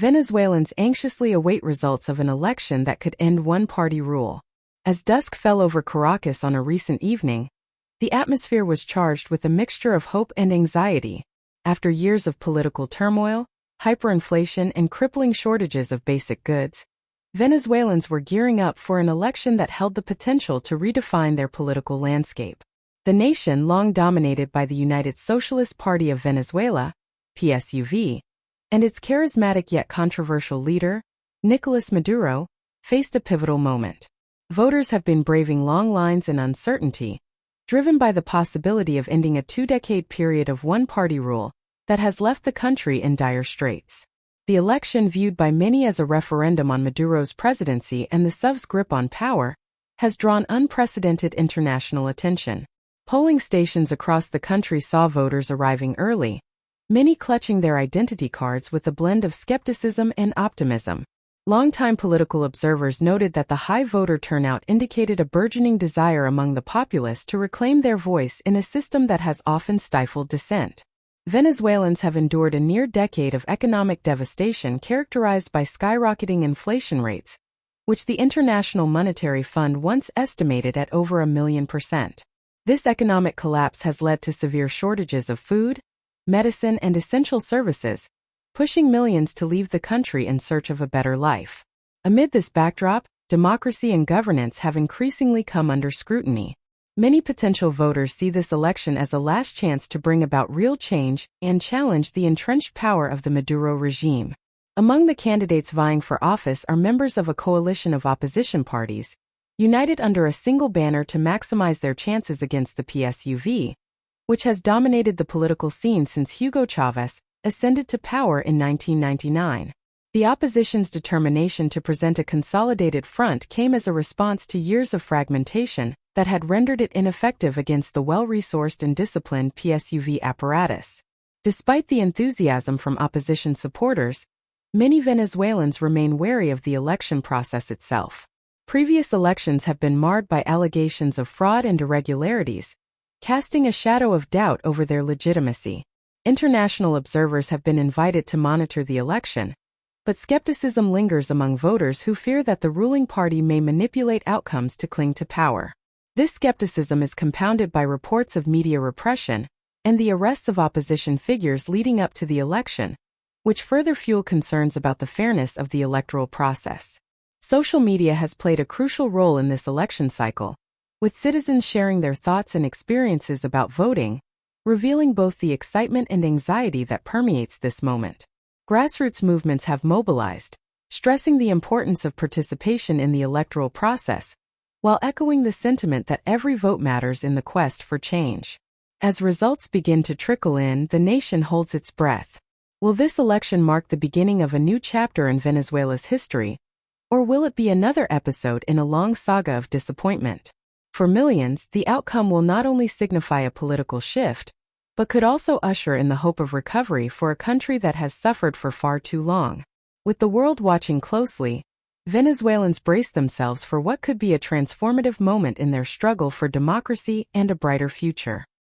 Venezuelans anxiously await results of an election that could end one-party rule. As dusk fell over Caracas on a recent evening, the atmosphere was charged with a mixture of hope and anxiety. After years of political turmoil, hyperinflation, and crippling shortages of basic goods, Venezuelans were gearing up for an election that held the potential to redefine their political landscape. The nation, long dominated by the United Socialist Party of Venezuela, PSUV, and its charismatic yet controversial leader, Nicolas Maduro, faced a pivotal moment. Voters have been braving long lines and uncertainty, driven by the possibility of ending a two-decade period of one-party rule that has left the country in dire straits. The election, viewed by many as a referendum on Maduro's presidency and the SUV's grip on power, has drawn unprecedented international attention. Polling stations across the country saw voters arriving early, many clutching their identity cards with a blend of skepticism and optimism. Longtime political observers noted that the high voter turnout indicated a burgeoning desire among the populace to reclaim their voice in a system that has often stifled dissent. Venezuelans have endured a near decade of economic devastation characterized by skyrocketing inflation rates, which the International Monetary Fund once estimated at over 1,000,000%. This economic collapse has led to severe shortages of food, medicine, and essential services, pushing millions to leave the country in search of a better life. Amid this backdrop, democracy and governance have increasingly come under scrutiny. Many potential voters see this election as a last chance to bring about real change and challenge the entrenched power of the Maduro regime. Among the candidates vying for office are members of a coalition of opposition parties, united under a single banner to maximize their chances against the PSUV, which has dominated the political scene since Hugo Chavez ascended to power in 1999. The opposition's determination to present a consolidated front came as a response to years of fragmentation that had rendered it ineffective against the well-resourced and disciplined PSUV apparatus. Despite the enthusiasm from opposition supporters, many Venezuelans remain wary of the election process itself. Previous elections have been marred by allegations of fraud and irregularities, casting a shadow of doubt over their legitimacy. International observers have been invited to monitor the election, but skepticism lingers among voters who fear that the ruling party may manipulate outcomes to cling to power. This skepticism is compounded by reports of media repression and the arrests of opposition figures leading up to the election, which further fuel concerns about the fairness of the electoral process. Social media has played a crucial role in this election cycle, with citizens sharing their thoughts and experiences about voting, revealing both the excitement and anxiety that permeates this moment. Grassroots movements have mobilized, stressing the importance of participation in the electoral process, while echoing the sentiment that every vote matters in the quest for change. As results begin to trickle in, the nation holds its breath. Will this election mark the beginning of a new chapter in Venezuela's history, or will it be another episode in a long saga of disappointment? For millions, the outcome will not only signify a political shift, but could also usher in the hope of recovery for a country that has suffered for far too long. With the world watching closely, Venezuelans brace themselves for what could be a transformative moment in their struggle for democracy and a brighter future.